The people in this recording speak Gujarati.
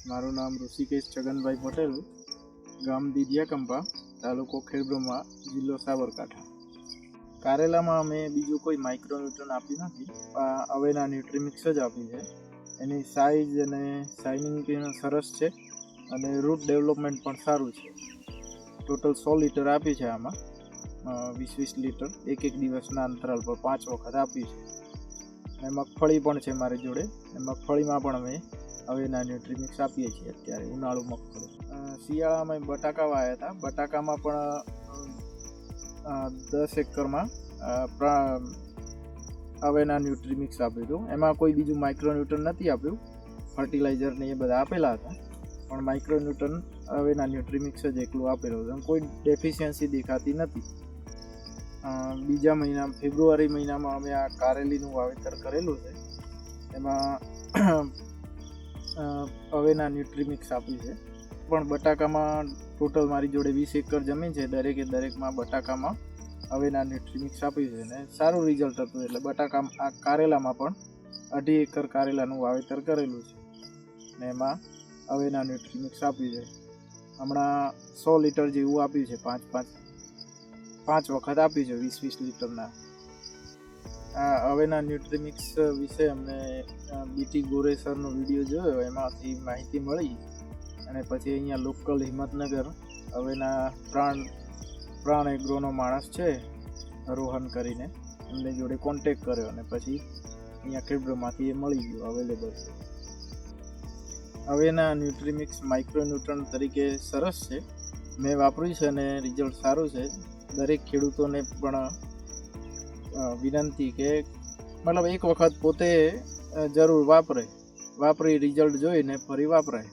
મારું નામ ઋષિકેશ છગનભાઈ પટેલ, ગામ દીધિયા કંપા, તાલુકો ખેડબ્રહ્મા, જિલ્લો સાબરકાંઠા. કારેલામાં અમે બીજું કોઈ માઇક્રોન્યુટ્રન આપ્યું નથી. અવેના ન્યુટ્રીમિક્સ જ આપ્યું છે. એની સાઇઝ અને શાઇનિંગ પણ સરસ છે અને રૂટ ડેવલપમેન્ટ પણ સારું છે. ટોટલ 100 લીટર આપ્યું છે. આમાં 20 લીટર એક દિવસના અંતરાલ પર 5 વખત આપ્યું છે. અને મગફળી પણ છે મારી જોડે. મગફળીમાં પણ અમે અવેના ન્યુટ્રીમિક્સ આપીએ છીએ. અત્યારે ઉનાળુ મગફળી, શિયાળામાં બટાકા વાવ્યા હતા. બટાકામાં પણ 10 એકરમાં અવેના ન્યુટ્રીમિક્સ આપ્યું હતું. એમાં કોઈ બીજું માઇક્રોન્યુટ્રન નથી આપ્યું. ફર્ટિલાઇઝર ને એ બધા આપેલા હતા, પણ માઇક્રોન્યુટ્રન અવેના ન્યુટ્રીમિક્સ જ એકલું આપેલું હતું. કોઈ ડેફિશિયન્સી દેખાતી નથી. બીજા મહિના ફેબ્રુઆરી મહિનામાં અમે આ કારેલીનું વાવેતર કરેલું છે. એમાં અવેના ન્યુટ્રીમિક્સ આપ્યું છે. પણ બટાકામાં ટોટલ મારી જોડે 20 એકર જમીન છે. દરેકમાં બટાકામાં અવેના ન્યુટ્રીમિક્સ આપ્યું છે અને સારું રિઝલ્ટ હતું. એટલે આ કારેલામાં પણ 2.5 એકર કારેલાનું વાવેતર કરેલું છે ને એમાં અવેના ન્યુટ્રીમિક્સ આપ્યું છે. હમણાં 100 લીટર જેવું આપ્યું છે. 5 વખત આપ્યું છે 20 લીટરના. આ અવેના ન્યુટ્રીમિક્સ વિશે અમને બીટી ગોરે સરનો વિડીયો જોયો, એમાંથી માહિતી મળી અને પછી અહીંયા લોકલ હિંમતનગર અવેના પ્રાણ એગ્રોનો માણસ છે રોહન કરીને, એમને જોડે કોન્ટેક કર્યો અને પછી અહીંયા ખેડબ્રહ્માથી એ મળી ગયું, અવેલેબલ છે. અવેના ન્યુટ્રીમિક્સ માઇક્રોન્યુટ્રન તરીકે સરસ છે. મેં વાપર્યું છે અને રિઝલ્ટ સારું છે. દરેક ખેડૂતોને પણ વિનંતી કે મતલબ એક વખત પોતે જરૂર વાપરી રિઝલ્ટ જોઈને ફરી વાપરાય.